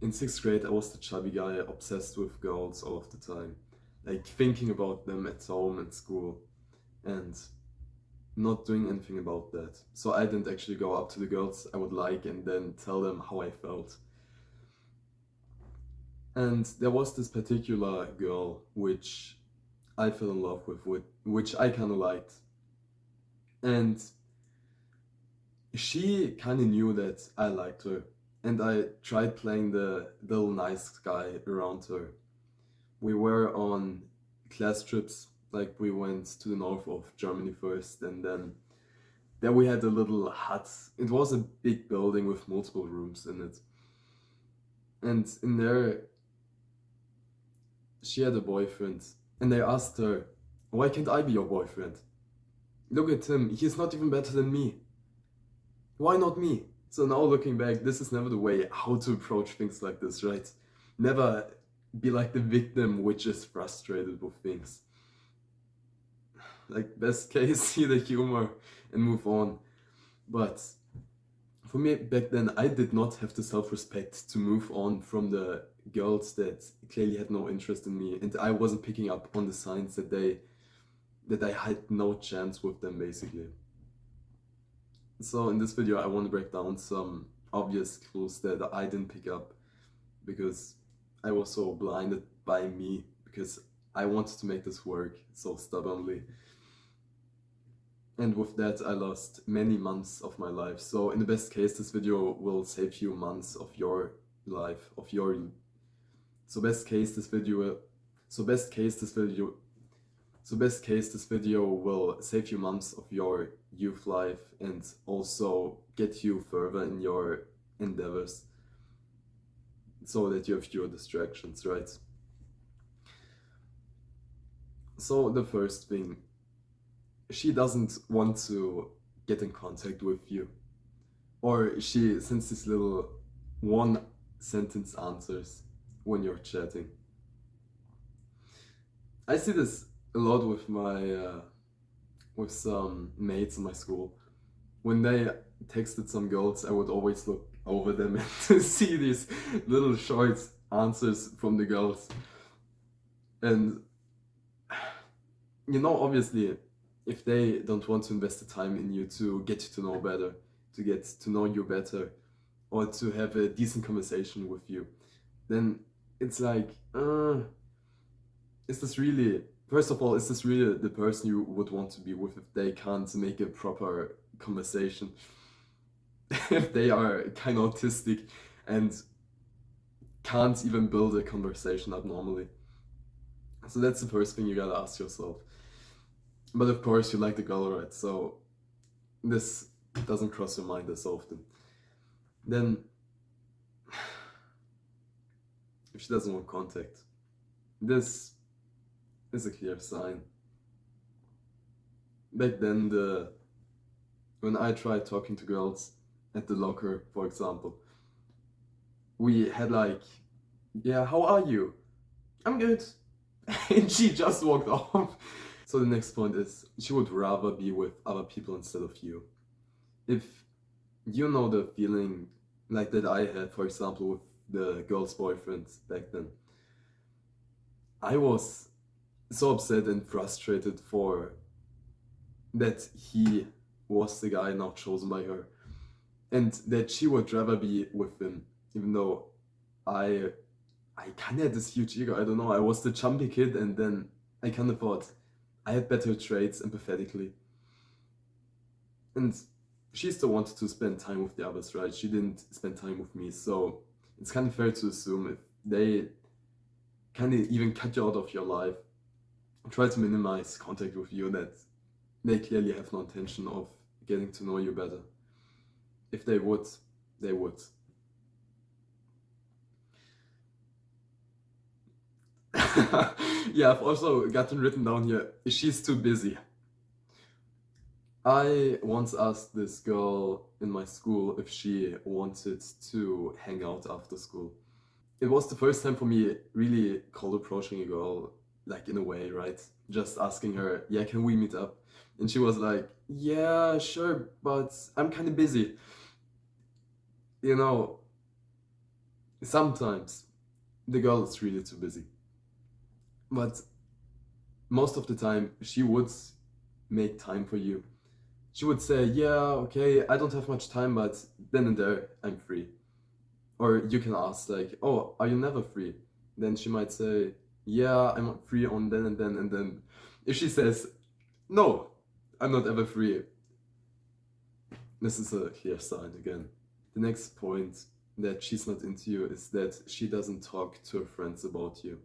In sixth grade, I was the chubby guy obsessed with girls all of the time, like thinking about them at home and school, and not doing anything about that. So I didn't actually go up to the girls I would like and then tell them how I felt. And there was this particular girl which I fell in love with which I kind of liked. And she kind of knew that I liked her. And I tried playing the little nice guy around her. We were on class trips, like we went to the north of Germany first, and then there we had a little hut. It was a big building with multiple rooms in it. And in there, she had a boyfriend. And I asked her, why can't I be your boyfriend? Look at him, he's not even better than me. Why not me? So now looking back, this is never the way how to approach things like this, right? Never be like the victim which is frustrated with things. Like, best case, see the humor and move on. But for me back then, I did not have the self-respect to move on from the girls that clearly had no interest in me, and I wasn't picking up on the signs that I had no chance with them basically. So in this video, I want to break down some obvious clues that I didn't pick up because I was so blinded by me, because I wanted to make this work so stubbornly. And with that, I lost many months of my life. So in the best case, this video will save you months of your life, of your... So best case, this video... So best case, this video... So best case, this video will save you months of your youth life and also get you further in your endeavors so that you have fewer distractions, right? So the first thing, she doesn't want to get in contact with you. Or she sends these little one sentence answers when you're chatting. I see this a lot with with some mates in my school. When they texted some girls, I would always look over them and to see these little short answers from the girls. And obviously, if they don't want to invest the time in you to get to know better, to get to know you better, or to have a decent conversation with you, then it's like, is this really, first of all, is this really the person you would want to be with if they can't make a proper conversation? If they are kind of autistic and can't even build a conversation up normally. So that's the first thing you gotta ask yourself. But of course, you like the girl, right? So this doesn't cross your mind as often. Then, if she doesn't want contact, this is a clear sign. Back then, when I tried talking to girls at the locker, for example, we had like, yeah, how are you? I'm good. And she just walked off. So the next point is, she would rather be with other people instead of you. If you know the feeling like that I had, for example, with the girl's boyfriend back then, I was so upset and frustrated for that he was the guy not chosen by her, and that she would rather be with him, even though I kind of had this huge ego. I don't know. I was the chumpy kid, and then I kind of thought I had better traits empathetically. And she still wanted to spend time with the others, right? She didn't spend time with me, so it's kind of fair to assume if they kind of even cut you out of your life, try to minimize contact with you, that they clearly have no intention of getting to know you better. If they would, they would. Yeah, I've also gotten written down here, she's too busy. I once asked this girl in my school if she wanted to hang out after school. It was the first time for me really cold approaching a girl, like in a way, right? Just asking her, yeah, can we meet up? And she was like, yeah, sure, but I'm kind of busy. You know, Sometimes the girl is really too busy, but most of the time she would make time for you. She would say, "Yeah, okay, I don't have much time, but then and there I'm free." Or you can ask, like, "Oh, are you never free?" Then she might say, "Yeah, I'm not free on then and then." And then if she says, "No, I'm not ever free," this is a clear sign again. The next point that she's not into you is that she doesn't talk to her friends about you.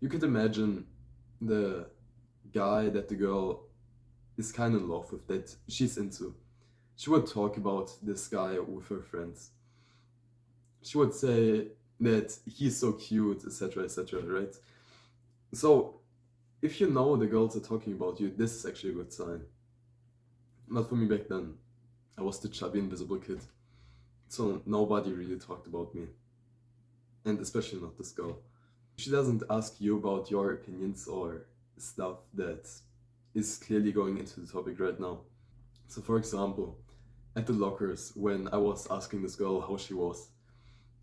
You could imagine the guy that the girl is kind of in love with, that she's into. She would talk about this guy with her friends. She would say that he's so cute, etc., right? So, if you know the girls are talking about you, this is actually a good sign. Not for me back then. I was the chubby invisible kid. So nobody really talked about me. And especially not this girl. She doesn't ask you about your opinions or stuff that is clearly going into the topic right now. So, for example, at the lockers, when I was asking this girl how she was,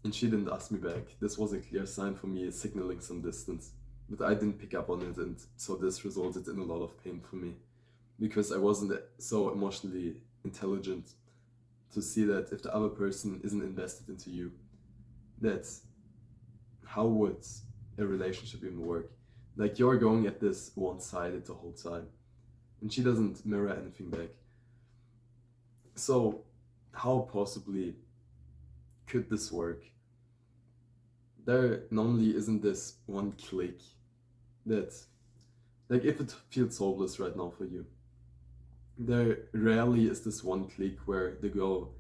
and she didn't ask me back, this was a clear sign for me, signaling some distance. But I didn't pick up on it, and so this resulted in a lot of pain for me because I wasn't so emotionally intelligent to see that if the other person isn't invested into you, that how would a relationship even work? Like you're going at this one-sided the whole time, and she doesn't mirror anything back. So, how possibly could this work? There normally isn't this one click that, like, if it feels hopeless right now for you, there rarely is this one click where the girl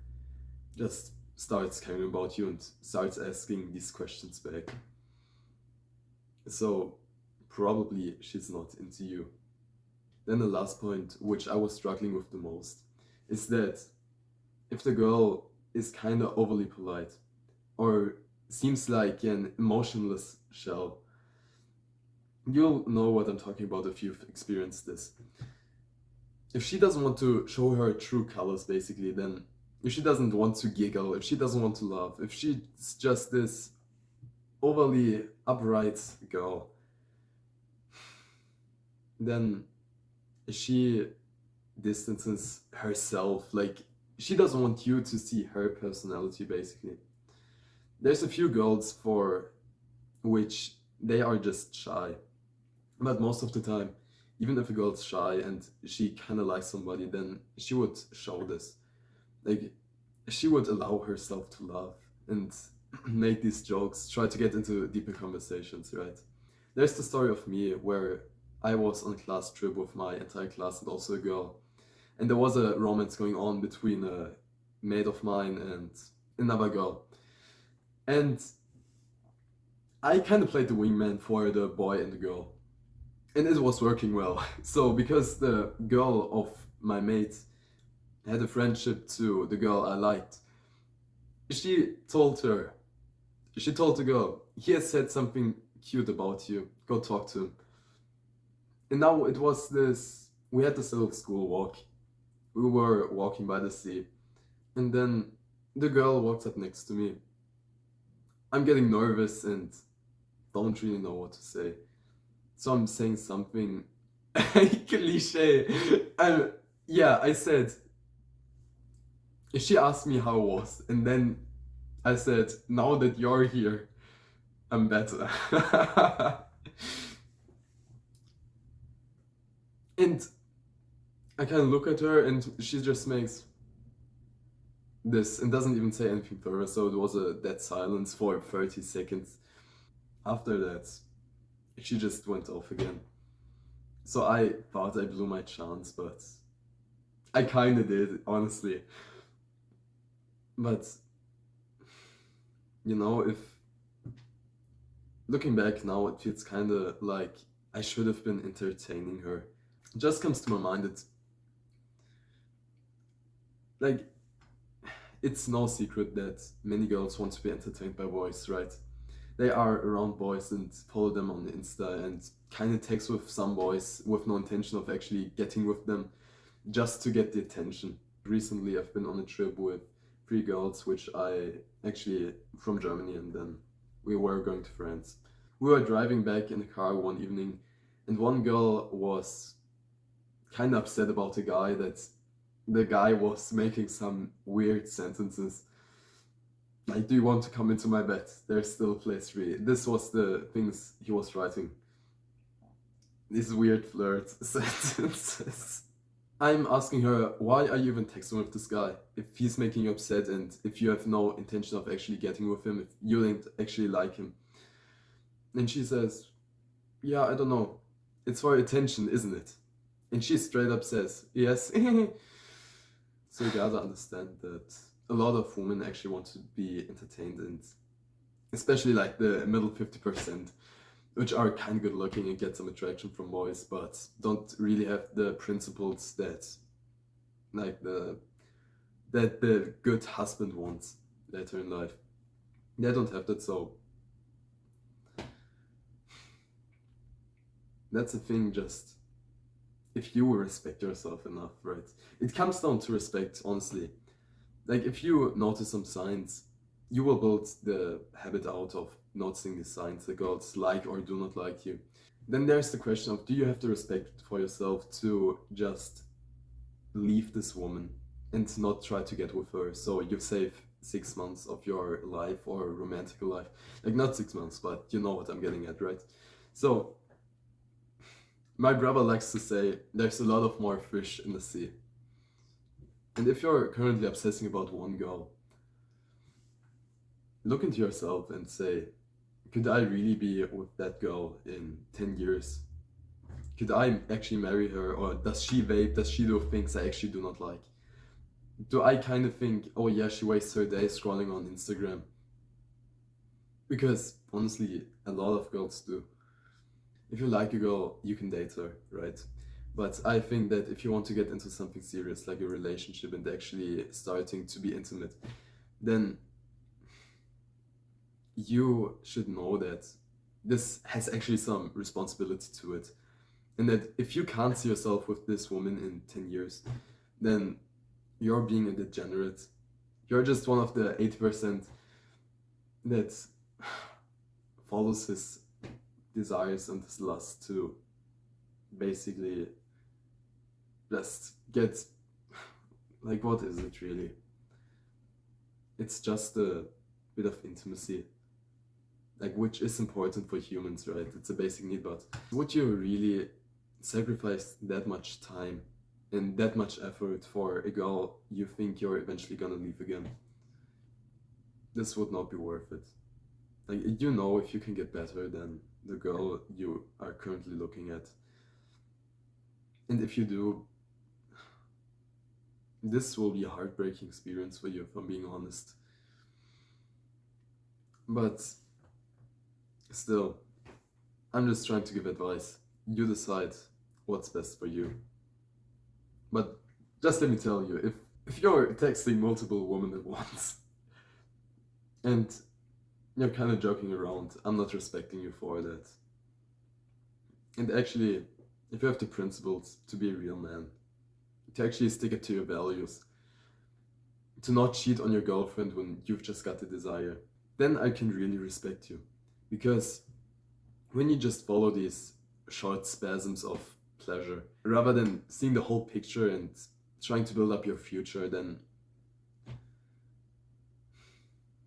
just starts caring about you and starts asking these questions back. So, probably she's not into you. Then the last point, which I was struggling with the most, is that if the girl is kind of overly polite or seems like an emotionless shell, you'll know what I'm talking about if you've experienced this. If she doesn't want to show her true colors, basically, then if she doesn't want to giggle, if she doesn't want to laugh, if she's just this overly upright girl, then she distances herself. Like, she doesn't want you to see her personality, basically. There's a few girls for which they are just shy. But most of the time, even if a girl's shy and she kind of likes somebody, then she would show this. Like, she would allow herself to laugh and make these jokes, try to get into deeper conversations, right? There's the story of me where I was on a class trip with my entire class and also a girl. And there was a romance going on between a mate of mine and another girl. And I kind of played the wingman for the boy and the girl. And it was working well. So, because the girl of my mate had a friendship to the girl I liked, she told her, she told the girl, he has said something cute about you. Go talk to him. And now it was this, we had this little school walk. We were walking by the sea. And then the girl walks up next to me. I'm getting nervous and don't really know what to say. So I'm saying something cliche. Yeah, I said, she asked me how I was. And then I said, now that you're here, I'm better. And I kind of look at her and she just makes this and doesn't even say anything further. So it was a dead silence for 30 seconds. After that, she just went off again. So I thought I blew my chance, but I kind of did, honestly. But, if looking back now, it feels kind of like I should have been entertaining her. It just comes to my mind, it's like, it's no secret that many girls want to be entertained by boys, right? They are around boys and follow them on Insta and kind of text with some boys with no intention of actually getting with them just to get the attention. Recently, I've been on a trip with three girls which I actually from Germany, and then we were going to France. We were driving back in the car one evening, and one girl was kind of upset about the guy that the guy was making some weird sentences. Like, do you want to come into my bed? There's still a place free. This was the things he was writing. These weird flirt sentences. I'm asking her, why are you even texting with this guy? If he's making you upset and if you have no intention of actually getting with him, if you don't actually like him. And she says, yeah, I don't know. It's for attention, isn't it? And she straight up says, yes. So you gotta understand that a lot of women actually want to be entertained, and especially like the middle 50%, which are kind of good looking and get some attraction from boys, but don't really have the principles that like the good husband wants later in life. They don't have that, so that's the thing. Just if you respect yourself enough, right? It comes down to respect, honestly. Like, if you notice some signs, you will build the habit out of noticing the signs that girls like or do not like you. Then there's the question of, do you have the respect for yourself to just leave this woman and not try to get with her, so you save 6 months of your life or romantic life? Like, not 6 months, but you know what I'm getting at, right? So my brother likes to say there's a lot of more fish in the sea. And if you're currently obsessing about one girl, look into yourself and say, could I really be with that girl in 10 years? Could I actually marry her? Or does she vape? Does she do things I actually do not like? Do I kind of think, oh yeah, she wastes her day scrolling on Instagram? Because honestly, a lot of girls do. If you like a girl, you can date her, right? But I think that if you want to get into something serious, like a relationship and actually starting to be intimate, then you should know that this has actually some responsibility to it. And that if you can't see yourself with this woman in 10 years, then you're being a degenerate. You're just one of the 80% that follows his desires and his lust to basically just get, like, what is it really? It's just a bit of intimacy, like, which is important for humans, right? It's a basic need, but would you really sacrifice that much time and that much effort for a girl you think you're eventually gonna leave again? This would not be worth it. Like, you know, if you can get better than the girl you are currently looking at. And if you do, this will be a heartbreaking experience for you, if I'm being honest. But still, I'm just trying to give advice. You decide what's best for you. But just let me tell you, if you're texting multiple women at once and you're kind of joking around, I'm not respecting you for that. And actually, if you have the principles to be a real man, to actually stick it to your values, to not cheat on your girlfriend when you've just got the desire, then I can really respect you. Because when you just follow these short spasms of pleasure, rather than seeing the whole picture and trying to build up your future, then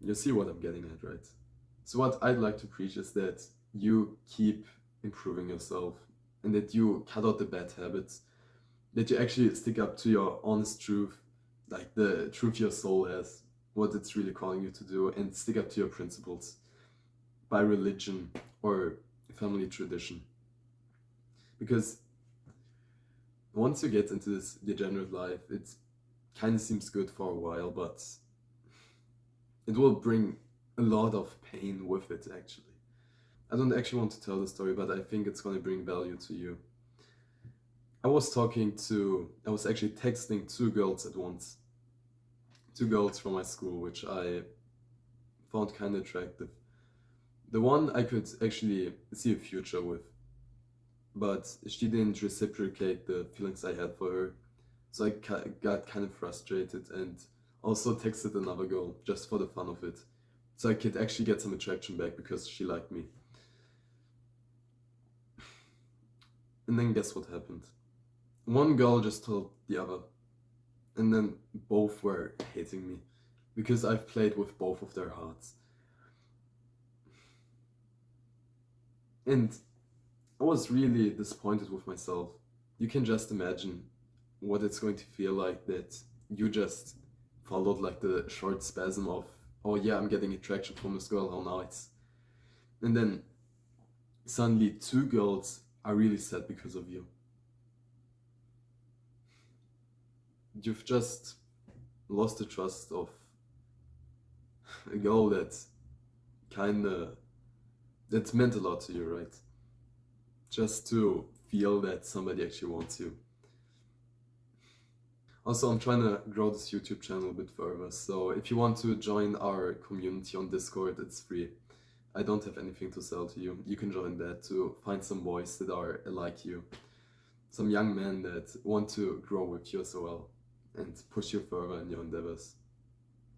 you see what I'm getting at, right? So what I'd like to preach is that you keep improving yourself and that you cut out the bad habits, that you actually stick up to your honest truth, like the truth your soul has, what it's really calling you to do, and stick up to your principles by religion or family tradition. Because once you get into this degenerate life, it kind of seems good for a while, but it will bring a lot of pain with it, actually. I don't actually want to tell the story, but I think it's going to bring value to you. I was actually texting two girls at once. Two girls from my school, which I found kind of attractive. The one I could actually see a future with, but she didn't reciprocate the feelings I had for her. So I got kind of frustrated, and Also texted another girl just for the fun of it. So I could actually get some attraction back because she liked me. And then guess what happened? One girl just told the other. And then both were hating me because I've played with both of their hearts. And I was really disappointed with myself. You can just imagine what it's going to feel like that you just followed like the short spasm of, oh yeah, I'm getting attraction from this girl, how nice. And then suddenly two girls are really sad because of you. You've just lost the trust of a girl that kinda that meant a lot to you, right? Just to feel that somebody actually wants you. Also, I'm trying to grow this YouTube channel a bit further, so if you want to join our community on Discord, it's free. I don't have anything to sell to you. You can join that to find some boys that are like you, some young men that want to grow with you as well and push you further in your endeavors.